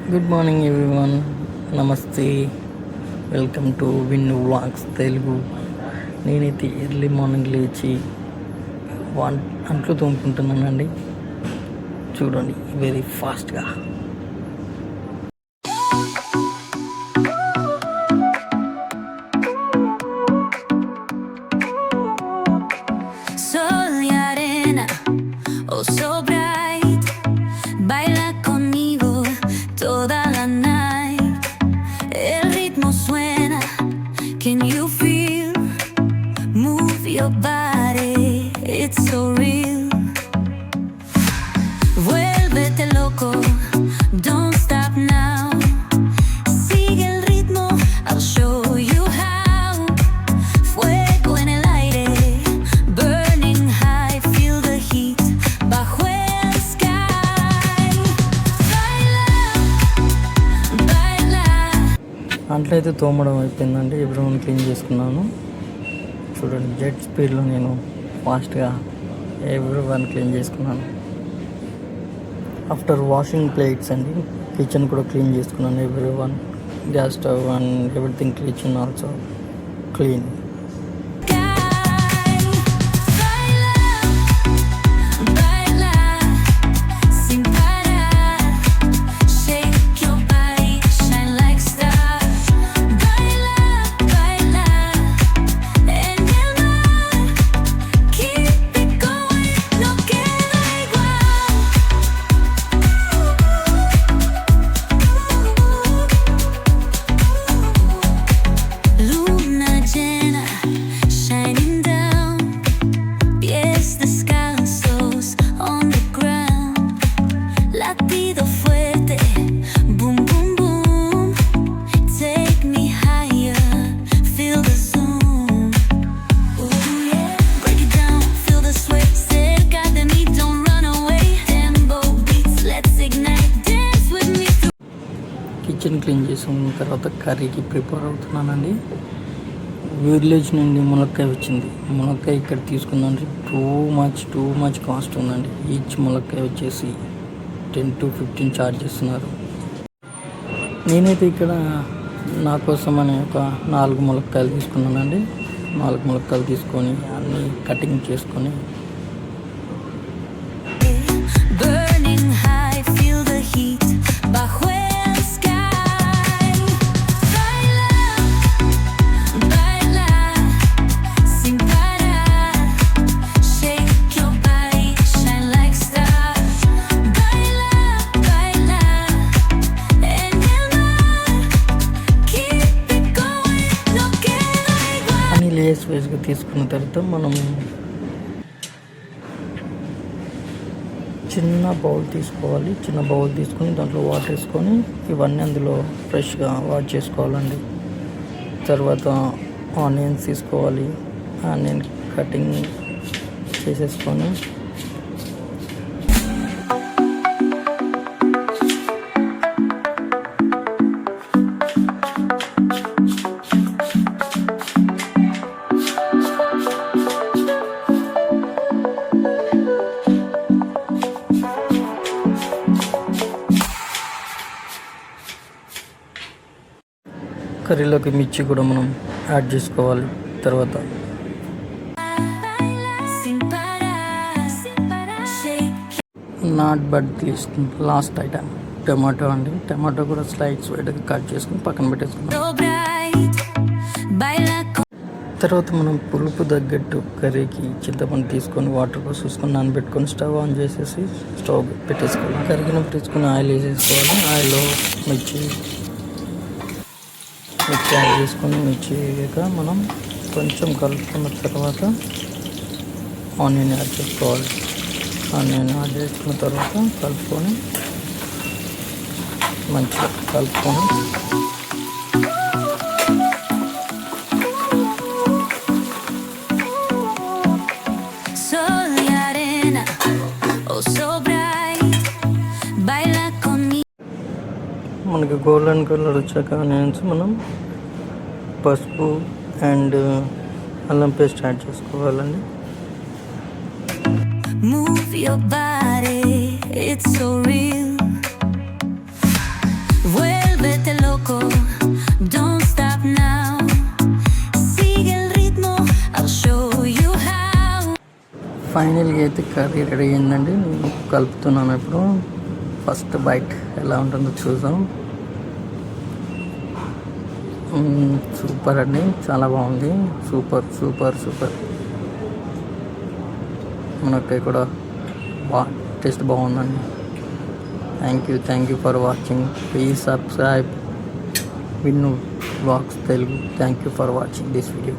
Good morning everyone, నమస్తే. Welcome to win vlogs Telugu. నేనైతే early morning లేచి అంట్లు తోముకుంటున్నానండి. చూడండి, వెరీ ఫాస్ట్గా. Your body, it's so real. Vuélvete loco, don't stop now. Sigue el ritmo, I'll show you how. Fuego en el aire, burning high, feel the heat bajo el sky. Baila, baila. అంట్లయితే తోమడం అయిపోయిందండి. Everyone clean చేసుకున్నాను. చూడండి, jet స్పీడ్లో నేను ఫాస్ట్గా everyone clean చేసుకున్నాను. After washing plates అండి, kitchen కూడా clean చేసుకున్నాను. Everyone, gas stove and everything kitchen also clean. Kitchen clean చేసుకున్న తర్వాత కర్రీకి ప్రిపేర్ అవుతున్నానండి. విలేజ్ నుండి మునక్కాయ వచ్చింది. మునక్కాయ ఇక్కడ తీసుకుందండి. టూ మచ్ కాస్ట్ ఉందండి. ఈచ్ మునక్కాయ వచ్చేసి 10 to 15 ఛార్జ్ చేస్తున్నారు. నేనైతే ఇక్కడ నా కోసం అని ఒక 4 మునక్కాయలు తీసుకున్నానండి. 4 మునక్కాయలు తీసుకొని అన్నీ కటింగ్ చేసుకొని లేయర్స్ వైజ్గా తీసుకున్న తర్వాత మనం చిన్న బౌల్ తీసుకోవాలి. చిన్న బౌల్ తీసుకొని దాంట్లో వాటర్ వేసుకొని ఇవన్నీ అందులో ఫ్రెష్గా వాష్ చేసుకోవాలండి. తర్వాత ఆనియన్స్ తీసుకోవాలి. ఆనియన్ కటింగ్ చేసేసుకొని కర్రీలోకి మిర్చి కూడా మనం యాడ్ చేసుకోవాలి. తర్వాత not but last item tomato అండి. టమాటో కూడా స్లైడ్స్ వైడ్గా కట్ చేసుకుని పక్కన పెట్టేసుకున్నాం. తర్వాత మనం పులుపు తగ్గట్టు కర్రీకి చింతపండు తీసుకొని వాటర్ కూడా చూసుకొని నానబెట్టుకొని స్టవ్ ఆన్ చేసేసి స్టవ్ పెట్టేసుకోవాలి. కరిగినప్పుడు తీసుకొని ఆయిల్ వేసేసుకోవాలి. ఆయిల్లో మిర్చి యాడ్ చేసుకొని మిర్చి వేయక మనం కొంచెం కలుపుకున్న తర్వాత ఆనియన్ యాడ్ చేసుకోవాలి. ఆనియన్ యాడ్ చేసుకున్న తర్వాత కలుపుకొని మంచిగా కలుపుకొని మనకి గోల్డెన్ కలర్ వచ్చాక ఆనియన్స్ మనం పసుపు అండ్ అల్లం పేస్ట్ యాడ్ చేసుకోవాలండి. Move your body, it's so real. ఫైనల్గా అయితే కర్రీ రెడీ అయిందండి. నేను కలుపుతున్నాను ఇప్పుడు. ఫస్ట్ బైట్ ఎలా ఉంటుందో చూద్దాం. సూపర్ అండి, చాలా బాగుంది. Super super super. మునక్కాయ కూడా టేస్ట్ బాగుందండి. Thank you for watching. Please subscribe Vinnu vlogs Telugu. Thank you for watching this video.